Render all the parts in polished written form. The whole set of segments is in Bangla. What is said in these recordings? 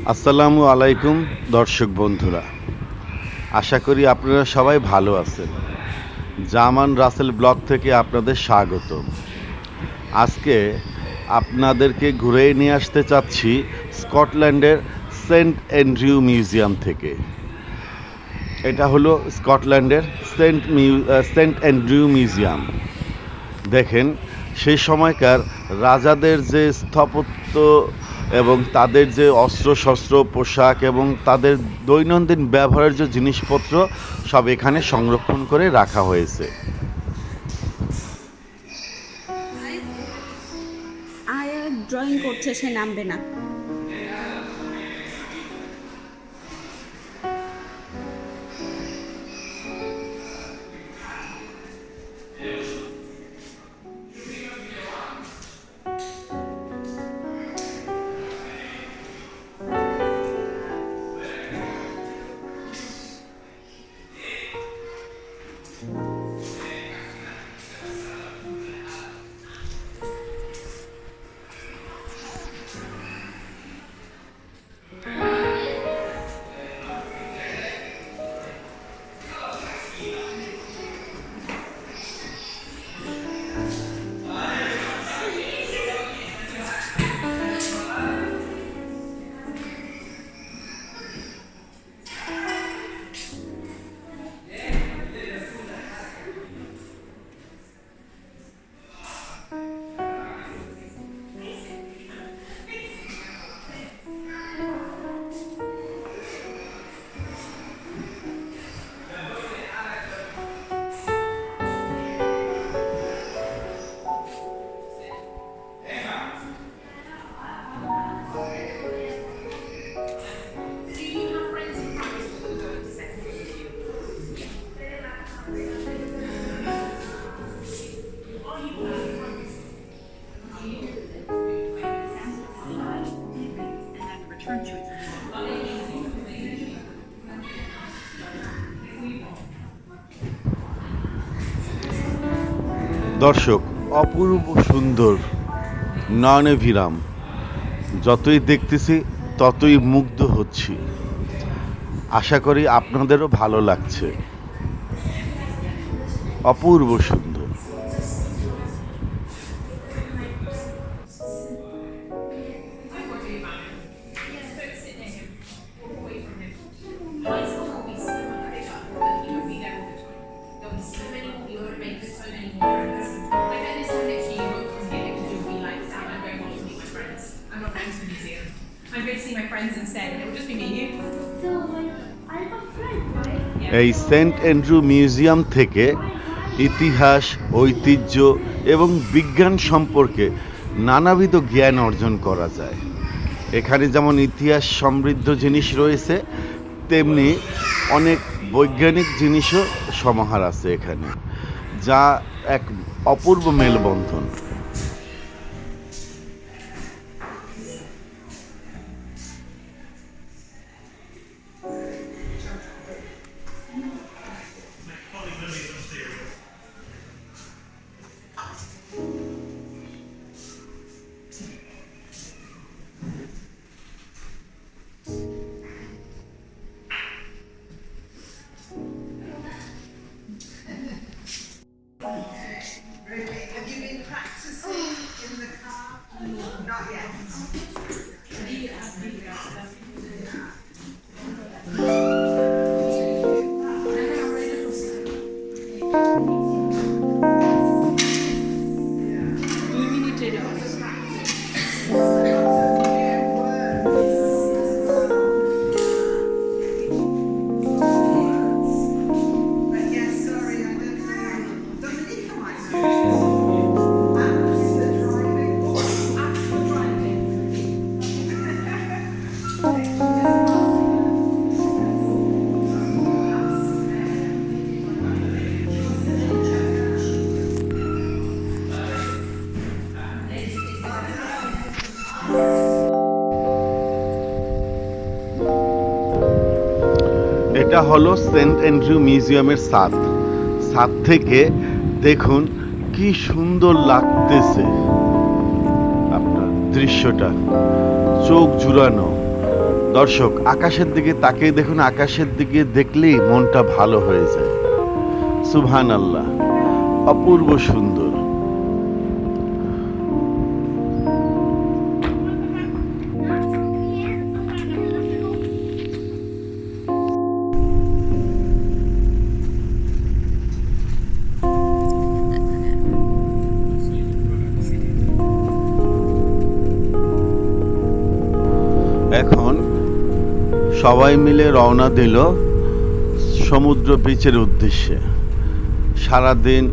আসসালামু আলাইকুম দর্শক বন্ধুরা, আশা করি আপনারা সবাই ভালো আছেন। জামান রাসেল ব্লগ থেকে আপনাদের স্বাগত। আজকে আপনাদেরকে ঘুরে নিয়ে আসতে চাচ্ছি স্কটল্যান্ডের সেন্ট অ্যান্ড্রিউ মিউজিয়াম থেকে। এটা হলো স্কটল্যান্ডের সেন্ট অ্যান্ড্রিউ মিউজিয়াম। দেখেন, সেই সময়কার রাজাদের যে স্থাপত্য এবং তাদের যে অস্ত্রশস্ত্র, পোশাক এবং তাদের দৈনন্দিন ব্যবহারের যে জিনিসপত্র সব এখানে সংরক্ষণ করে রাখা হয়েছে। আয়া ড্রয়িং করছে, সে নামবে না। দর্শক, অপূর্ব সুন্দর, নয়নাভিরাম। যতই দেখতেছি ততই মুগ্ধ হচ্ছি। আশা করি আপনাদেরও ভালো লাগছে। অপূর্ব সুন্দর। I'm going to see my friends instead, and it will just be me and you. So, like, I have a friend, right? এই সেন্ট অ্যান্ড্রু মিউজিয়াম থেকে ইতিহাস, ঐতিহ্য এবং বিজ্ঞান সম্পর্কে নানাবিধ জ্ঞান অর্জন করা যায়। এখানে যেমন ইতিহাস সমৃদ্ধ জিনিস রয়েছে, তেমনি অনেক বৈজ্ঞানিক জিনিসও সমাহার আছে এখানে, যা এক অপূর্ব মেলবন্ধন। Have you been practicing in the car? Not yet. But yes, sorry, I don't know. Dominica might know. After driving. After driving. এটা হলো সেন্ট অ্যান্ড্রু মিউজিয়ামের ছাদ। ছাদ থেকে দেখুন কি সুন্দর লাগতেছে আপনার দৃশ্যটা, চোখ জুড়ানো। দর্শক, আকাশের দিকে তাকিয়ে দেখুন, আকাশের দিকে দেখলেই মনটা ভালো হয়ে যায়। সুবহানাল্লাহ, অপূর্ব সুন্দর। এখন সবাই মিলে রওনা দিল সমুদ্র বিচের উদ্দেশ্যে। সারাদিন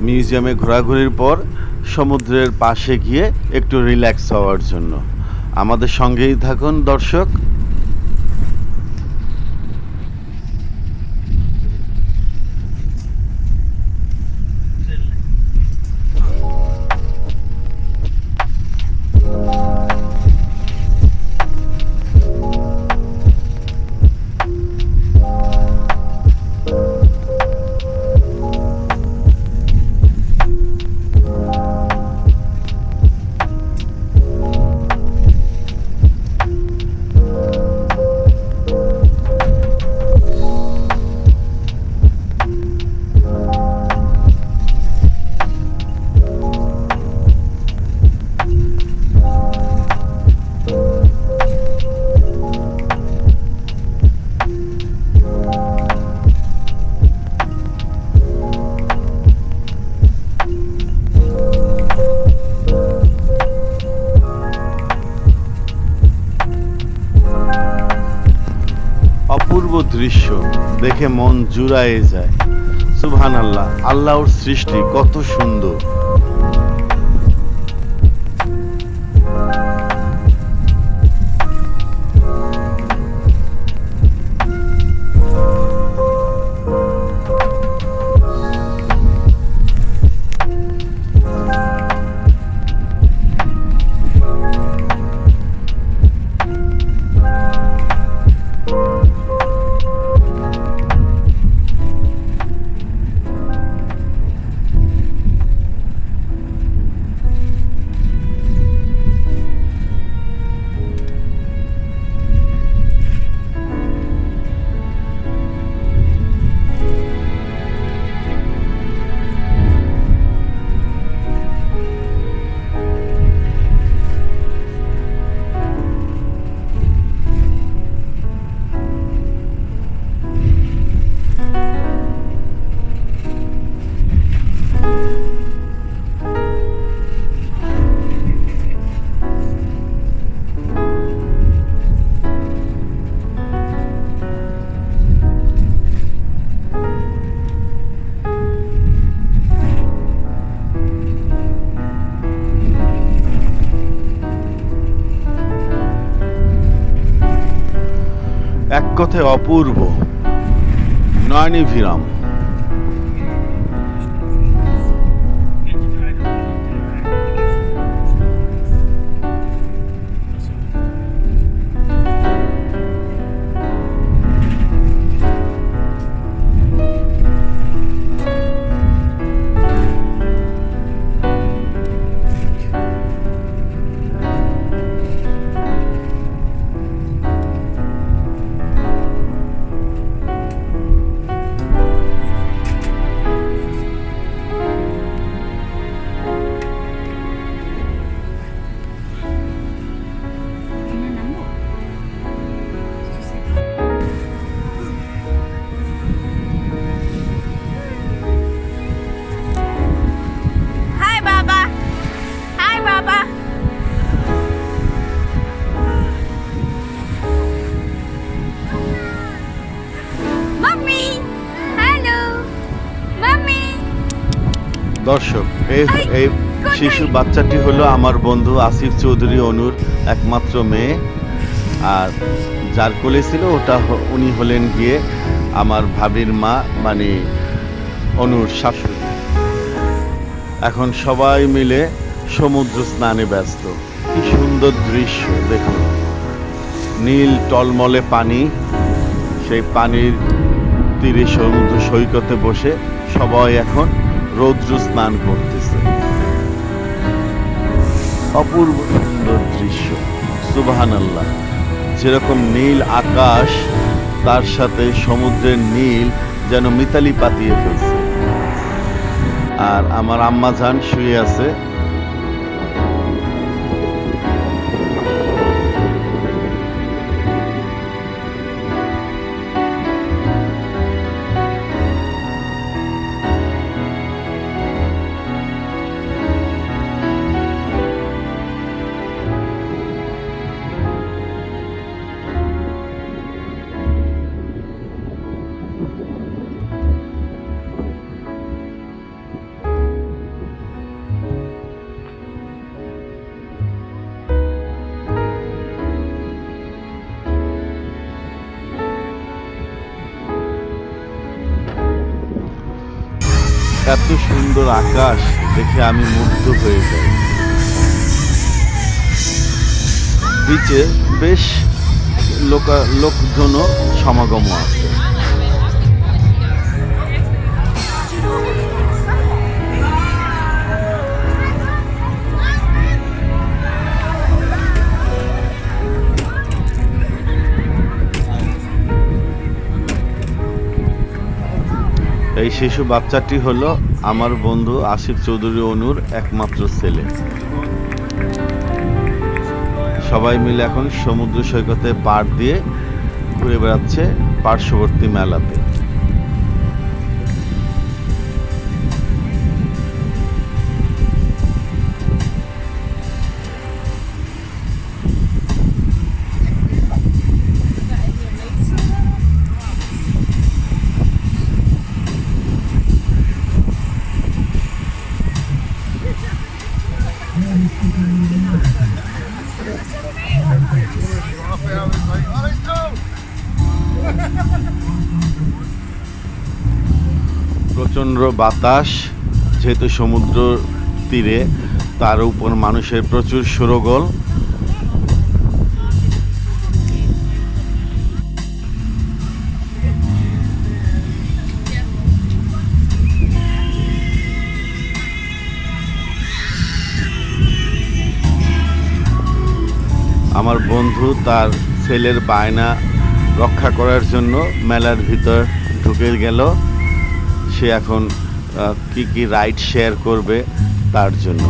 মিউজিয়ামে ঘোরাঘুরির পর সমুদ্রের পাশে গিয়ে একটু রিল্যাক্স হওয়ার জন্য। আমাদের সঙ্গেই থাকুন দর্শক। অপূর্ব দৃশ্য দেখে মন জুড়ায়ে যায়। সুবহানাল্লাহ, আল্লাহর সৃষ্টি কত সুন্দর। এক কথায় অপূর্ব, নয়নাভিরাম। দর্শক, এই শিশু বাচ্চাটি হলো আমার বন্ধু আসিফ চৌধুরী অনুর একমাত্র মেয়ে। আর যার কোলে ছিল উনি হলেন গিয়ে আমার ভাবির মা, মানে অনুর শাশুড়ি। এখন সবাই মিলে সমুদ্র স্নানে ব্যস্ত। কি সুন্দর দৃশ্য দেখুন, নীল টলমলে পানি, সেই পানির তীরে সমুদ্র সৈকতে বসে সবাই এখন রৌদ্র স্নান করতেছে। অপূর্ব সুন্দর দৃশ্য, সুবহানাল্লাহ। যেরকম নীল আকাশ, তার সাথে সমুদ্রের নীল যেন মিতালি পাতিয়ে ফেলছে। আর আমার আম্মা জান শুয়ে আছে। এত সুন্দর আকাশ দেখে আমি মুগ্ধ হয়ে যাই। বিচে বেশ লোকজনও সমাগম আছে। এই শিশু বাচ্চাটি হলো আমার বন্ধু আসিফ চৌধুরী অনুর একমাত্র ছেলে। সবাই মিলে এখন সমুদ্র সৈকতে পাড় দিয়ে ঘুরে বেড়াচ্ছে পার্শ্ববর্তী মেলাতে। প্রচণ্ড বাতাস, যেহেতু সমুদ্র তীরে, তার উপর মানুষের প্রচুর শোরগোল। আমার বন্ধু তার ছেলের বায়না রক্ষা করার জন্য মেলার ভিতর ঢুকে গেল। সে এখন কি কি রাইড শেয়ার করবে তার জন্য।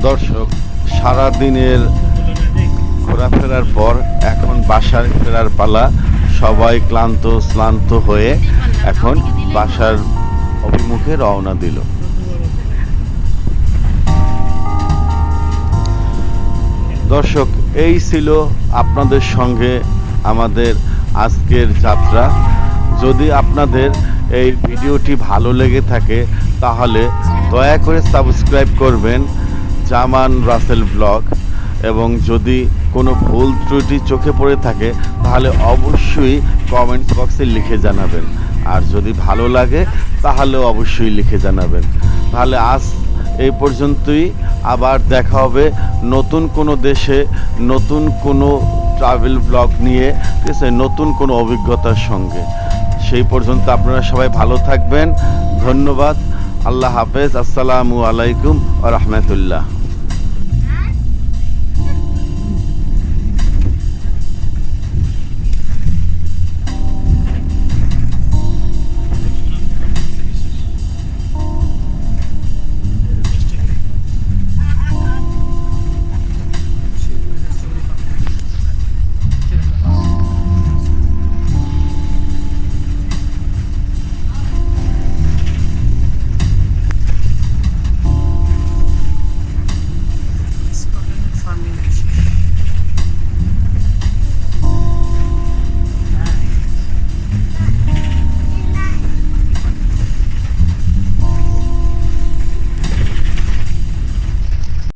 দর্শক, সারা দিনের ঘোরাফেরার পর এখন বাসায় ফেরার পালা। সবাই ক্লান্ত হয়ে এখন বাসার অভিমুখে রওনা দিল। দর্শক, এই ছিল আপনাদের সঙ্গে আমাদের আজকের যাত্রা। যদি আপনাদের এই ভিডিওটি ভালো লেগে থাকে তাহলে দয়া করে সাবস্ক্রাইব করবেন জামান রাসেল ব্লগ, এবং যদি কোনো ভুল ত্রুটি চোখে পড়ে থাকে তাহলে অবশ্যই কমেন্টস বক্সে লিখে জানাবেন। আর যদি ভালো লাগে তাহলেও অবশ্যই লিখে জানাবেন। তাহলে আজ এই পর্যন্তই। আবার দেখা হবে নতুন কোনো দেশে, নতুন কোনো ট্রাভেল ব্লগ নিয়ে, ঠিক আছে, নতুন কোনো অভিজ্ঞতার সঙ্গে। সেই পর্যন্ত আপনারা সবাই ভালো থাকবেন। ধন্যবাদ। আল্লাহ হাফেজ। আসসালামু আলাইকুম ওয়া রাহমাতুল্লাহ।